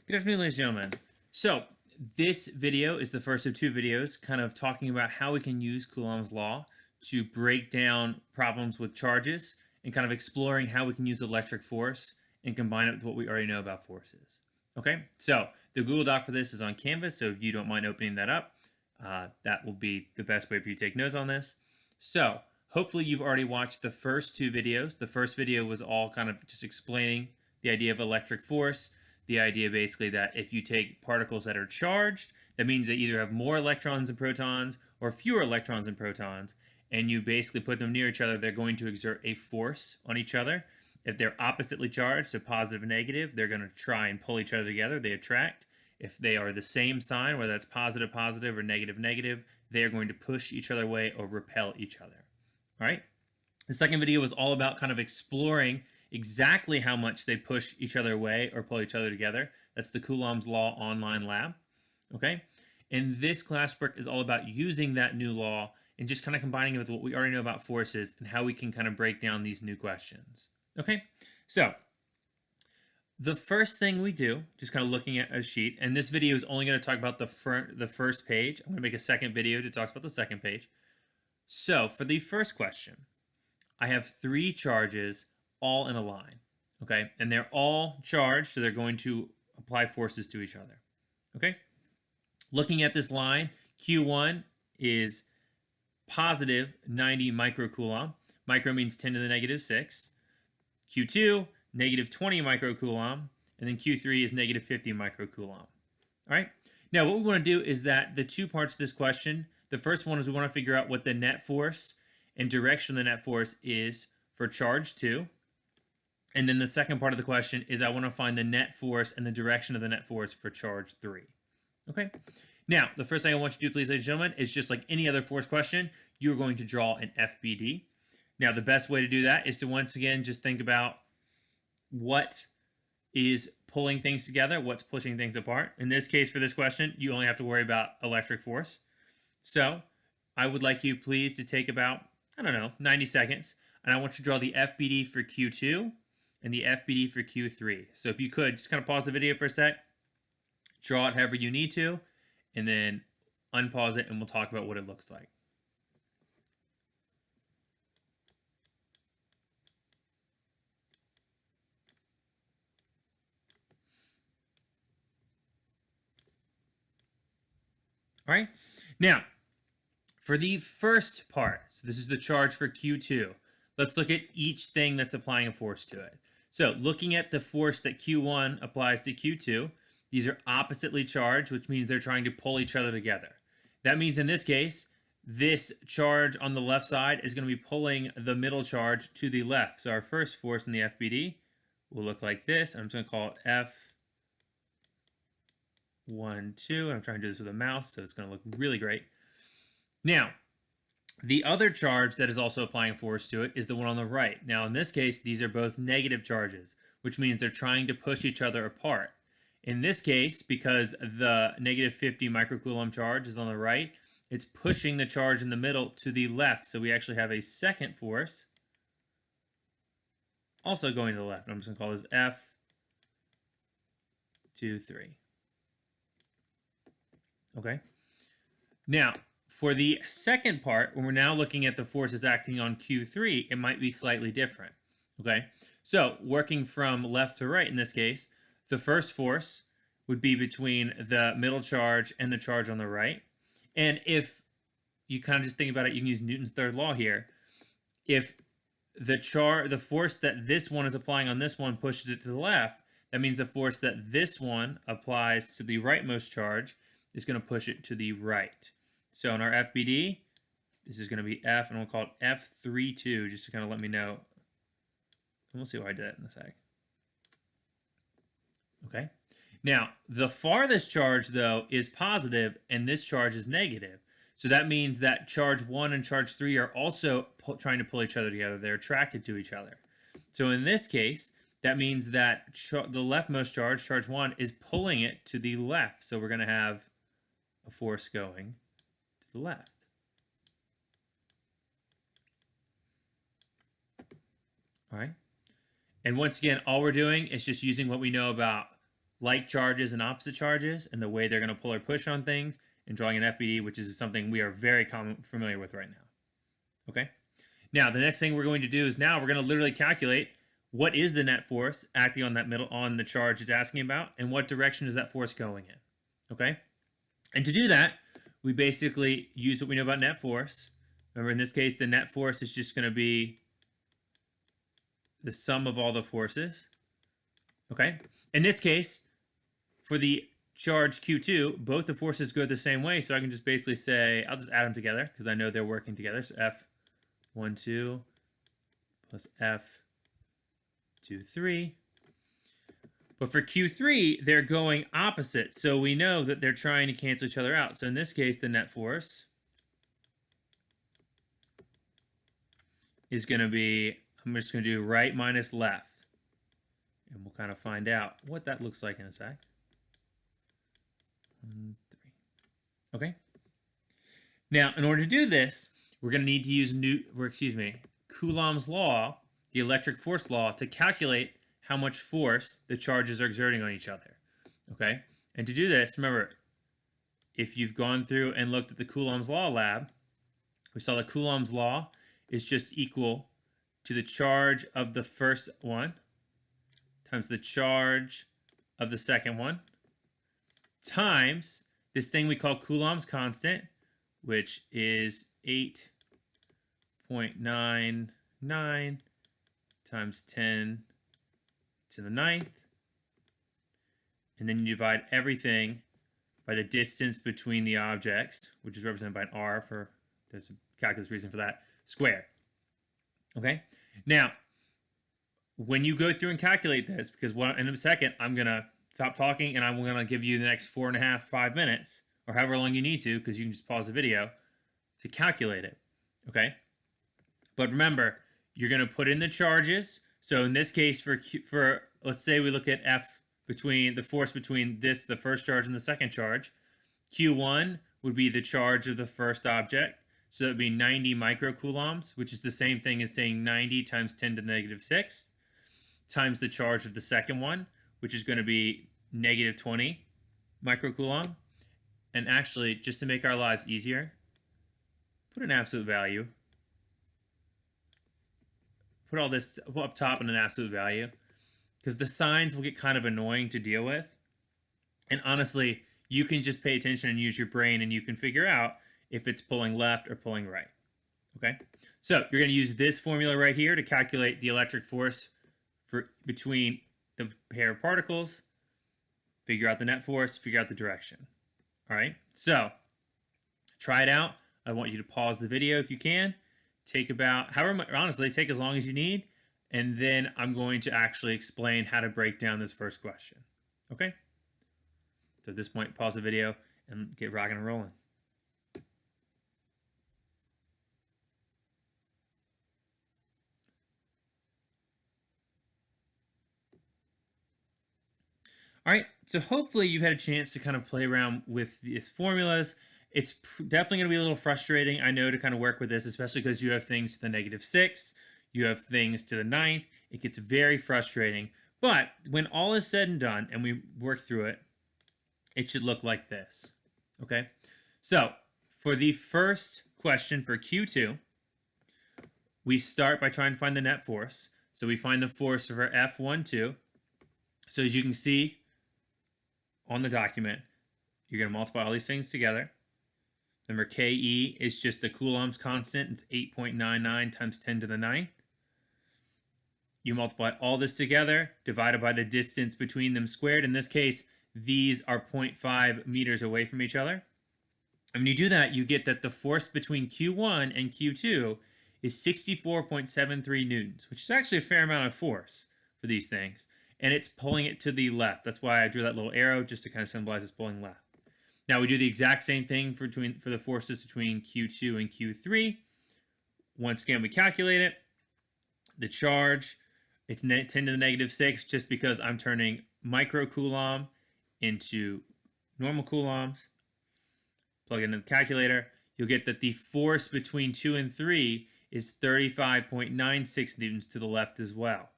Good afternoon, ladies and gentlemen. So, this video is the first of two videos kind of talking about how we can use Coulomb's law to break down problems with charges and kind of exploring how we can use electric force and combine it with what we already know about forces. Okay, so the Google Doc for this is on Canvas, so if you don't mind opening that up, that will be the best way for you to take notes on this. So, hopefully you've already watched the first two videos. The first video was all kind of just explaining the idea of electric force. The idea basically that if you take particles that are charged, that means they either have more electrons and protons or fewer electrons and protons, and you basically put them near each other, they're going to exert a force on each other. If they're oppositely charged, so positive and negative, they're going to try and pull each other together. They attract. If they are the same sign, whether that's positive, positive, or negative, negative, they are going to push each other away or repel each other. All right? The second video was all about kind of exploring exactly how much they push each other away or pull each other together. That's the Coulomb's law online lab. Okay? And this class work is all about using that new law and just kind of combining it with what we already know about forces and how we can kind of break down these new questions. Okay? So, the first thing we do, just kind of looking at a sheet, and this video is only going to talk about the first page. I'm going to make a second video to talk about the second page. So, for the first question, I have three charges all in a line, okay? And they're all charged, so they're going to apply forces to each other, okay? Looking at this line, Q1 is positive 90 microcoulomb. Micro means 10 to the negative 6. Q2, negative 20 microcoulomb. And then Q3 is negative 50 microcoulomb. All right? Now, what we want to do is that the two parts of this question, the first one is we want to figure out what the net force and direction of the net force is for charge 2. And then the second part of the question is I want to find the net force and the direction of the net force for charge 3. Okay? Now, the first thing I want you to do, please, ladies and gentlemen, is just like any other force question, you're going to draw an FBD. Now, the best way to do that is to once again just think about what is pulling things together, what's pushing things apart. In this case, for this question, you only have to worry about electric force. So, I would like you, please, to take about, 90 seconds, and I want you to draw the FBD for Q2 and the FBD for Q3. So if you could, just kind of pause the video for a sec, draw it however you need to, and then unpause it, and we'll talk about what it looks like. All right. Now, for the first part, so this is the charge for Q2. Let's look at each thing that's applying a force to it. So looking at the force that Q1 applies to Q2, these are oppositely charged, which means they're trying to pull each other together. That means in this case, this charge on the left side is going to be pulling the middle charge to the left. So our first force in the FBD will look like this. I'm just going to call it F1, 2. I'm trying to do this with a mouse, so it's going to look really great. Now, the other charge that is also applying force to it is the one on the right. Now, in this case, these are both negative charges, which means they're trying to push each other apart. In this case, because the negative 50 microcoulomb charge is on the right, it's pushing the charge in the middle to the left. So we actually have a second force also going to the left. I'm just going to call this F2, 3. Okay. Now, for the second part, when we're now looking at the forces acting on Q3, it might be slightly different. Okay, so working from left to right in this case, the first force would be between the middle charge and the charge on the right. And if you kind of just think about it, you can use Newton's third law here. If the force that this one is applying on this one pushes it to the left, that means the force that this one applies to the rightmost charge is going to push it to the right. So in our FBD, this is going to be F, and we'll call it F32, just to kind of let me know. And we'll see why I did that in a sec. Okay. Now, the farthest charge, though, is positive, and this charge is negative. So that means that charge 1 and charge 3 are also trying to pull each other together. They're attracted to each other. So in this case, that means that the leftmost charge, charge 1, is pulling it to the left. So we're going to have a force going to the left. All right. And once again, all we're doing is just using what we know about like charges and opposite charges and the way they're going to pull or push on things, and drawing an FBD, which is something we are very familiar with right now. Okay? Now, the next thing we're going to do is now we're going to literally calculate what is the net force acting on the charge it's asking about, and what direction is that force going in. Okay? And to do that, we basically use what we know about net force. Remember, in this case, the net force is just going to be the sum of all the forces. Okay? In this case, for the charge Q2, both the forces go the same way, so I can just basically say, I'll just add them together because I know they're working together. So F12 plus F23. But for Q3, they're going opposite, so we know that they're trying to cancel each other out. So in this case, the net force is going to be, I'm just going to do right minus left. And we'll kind of find out what that looks like in a sec. 1, 3. Okay. Now, in order to do this, we're going to need to use Coulomb's law, the electric force law, to calculate how much force the charges are exerting on each other. Okay? And to do this, remember, if you've gone through and looked at the Coulomb's law lab, we saw that Coulomb's law is just equal to the charge of the first one times the charge of the second one times this thing we call Coulomb's constant, which is 8.99 times 10 to the 9th. And then you divide everything by the distance between the objects, which is represented by an R for, there's a calculus reason for that, squared. Okay? Now, when you go through and calculate this, because in a second, I'm going to stop talking and I'm going to give you the next 4.5, 5 minutes, or however long you need to, because you can just pause the video to calculate it. Okay? But remember, you're going to put in the charges. So in this case, for let's say we look at F between the force between the first charge and the second charge, Q1 would be the charge of the first object. So that would be 90 microcoulombs, which is the same thing as saying 90 times 10 to the negative 6, times the charge of the second one, which is going to be negative 20 microcoulomb. And actually, just to make our lives easier, put an absolute value. Put all this up top in an absolute value, because the signs will get kind of annoying to deal with. And honestly, you can just pay attention and use your brain, and you can figure out if it's pulling left or pulling right. Okay? So you're going to use this formula right here to calculate the electric force between the pair of particles, figure out the net force, figure out the direction. All right? So try it out. I want you to pause the video if you can. Take about, honestly, take as long as you need. And then I'm going to actually explain how to break down this first question. Okay? So at this point, pause the video and get rocking and rolling. All right, so hopefully you've had a chance to kind of play around with these formulas. It's definitely going to be a little frustrating, I know, to kind of work with this, especially because you have things to the negative 6, you have things to the 9th. It gets very frustrating. But when all is said and done and we work through it, it should look like this. Okay? So for the first question for Q2, we start by trying to find the net force. So we find the force for F12. So as you can see on the document, you're going to multiply all these things together. Remember, KE is just the Coulomb's constant. It's 8.99 times 10 to the 9th. You multiply all this together, divided by the distance between them squared. In this case, these are 0.5 meters away from each other. And when you do that, you get that the force between Q1 and Q2 is 64.73 newtons, which is actually a fair amount of force for these things. And it's pulling it to the left. That's why I drew that little arrow, just to kind of symbolize it's pulling left. Now we do the exact same thing for the forces between Q2 and Q3. Once again, we calculate it. The charge, it's 10 to the negative 6, just because I'm turning microcoulomb into normal coulombs. Plug it into the calculator. You'll get that the force between 2 and 3 is 35.96 newtons to the left as well.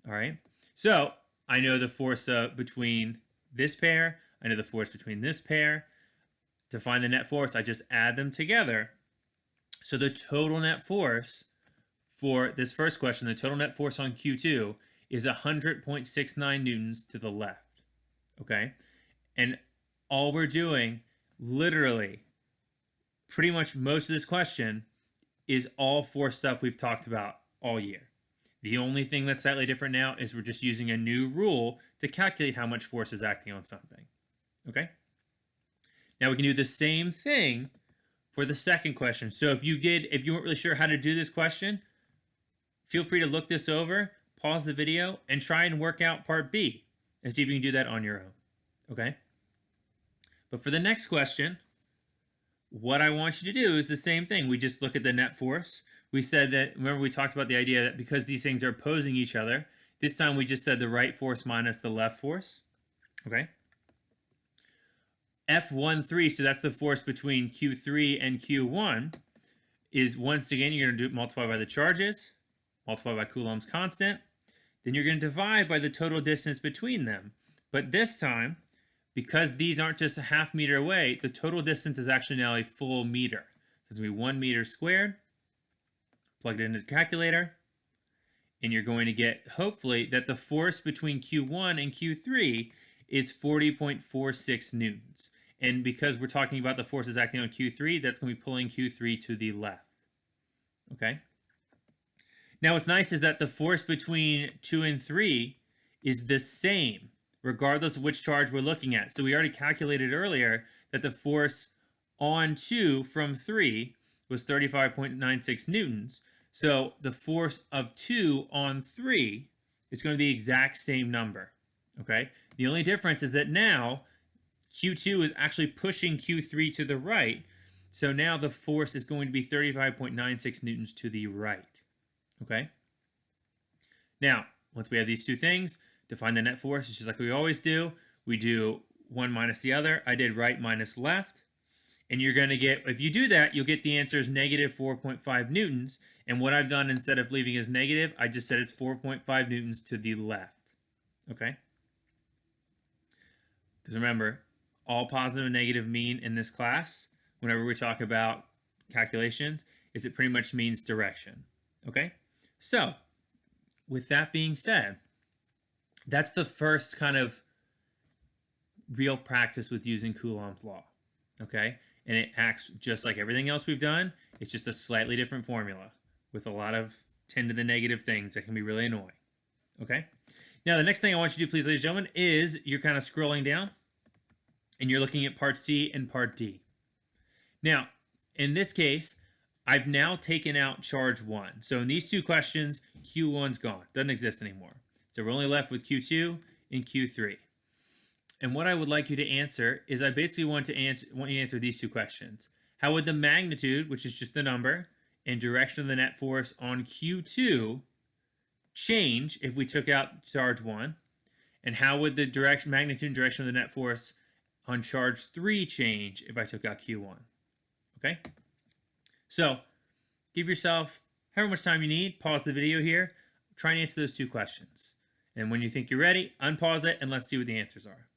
All right. So I know the force between this pair. I know the force between this pair. To find the net force, I just add them together. So the total net force for this first question, the total net force on Q2 is 100.69 newtons to the left. Okay? And all we're doing, literally, pretty much most of this question is all force stuff we've talked about all year. The only thing that's slightly different now is we're just using a new rule to calculate how much force is acting on something. Okay? Now we can do the same thing for the second question. So if you weren't really sure how to do this question, feel free to look this over, pause the video, and try and work out part B and see if you can do that on your own. Okay? But for the next question, what I want you to do is the same thing. We just look at the net force. We said that, remember we talked about the idea that because these things are opposing each other, this time we just said the right force minus the left force. Okay? F13, so that's the force between Q3 and Q1, is once again, you're going to multiply by the charges, multiply by Coulomb's constant, then you're going to divide by the total distance between them. But this time, because these aren't just a half meter away, the total distance is actually now a full meter. So it's going to be 1 meter squared. Plug it into the calculator, and you're going to get, hopefully, that the force between Q1 and Q3 is 40.46 newtons. And because we're talking about the forces acting on Q3, that's going to be pulling Q3 to the left. Okay? Now, what's nice is that the force between 2 and 3 is the same, regardless of which charge we're looking at. So we already calculated earlier that the force on 2 from 3 was 35.96 newtons. So the force of 2 on 3 is going to be the exact same number. Okay? The only difference is that now Q2 is actually pushing Q3 to the right. So now the force is going to be 35.96 newtons to the right. Okay? Now, once we have these two things, to find the net force, it's just like we always do. We do one minus the other. I did right minus left. And you're going to get, if you do that, you'll get the answer is negative 4.5 newtons. And what I've done, instead of leaving as negative, I just said it's 4.5 newtons to the left. Okay? Because remember, all positive and negative mean in this class, whenever we talk about calculations, is it pretty much means direction. Okay? So, with that being said, that's the first kind of real practice with using Coulomb's law. Okay? And it acts just like everything else we've done. It's just a slightly different formula with a lot of 10 to the negative things that can be really annoying. Okay? Now, the next thing I want you to do, please, ladies and gentlemen, is you're kind of scrolling down and you're looking at part C and part D. Now, in this case, I've now taken out charge 1. So in these two questions, Q1's gone. Doesn't exist anymore. So we're only left with Q2 and Q3. And what I would like you to answer is I basically want you to answer these two questions. How would the magnitude, which is just the number, and direction of the net force on Q2 change if we took out charge 1? And how would the magnitude and direction of the net force on charge 3 change if I took out Q1? Okay? So, give yourself however much time you need. Pause the video here. Try and answer those two questions. And when you think you're ready, unpause it and let's see what the answers are.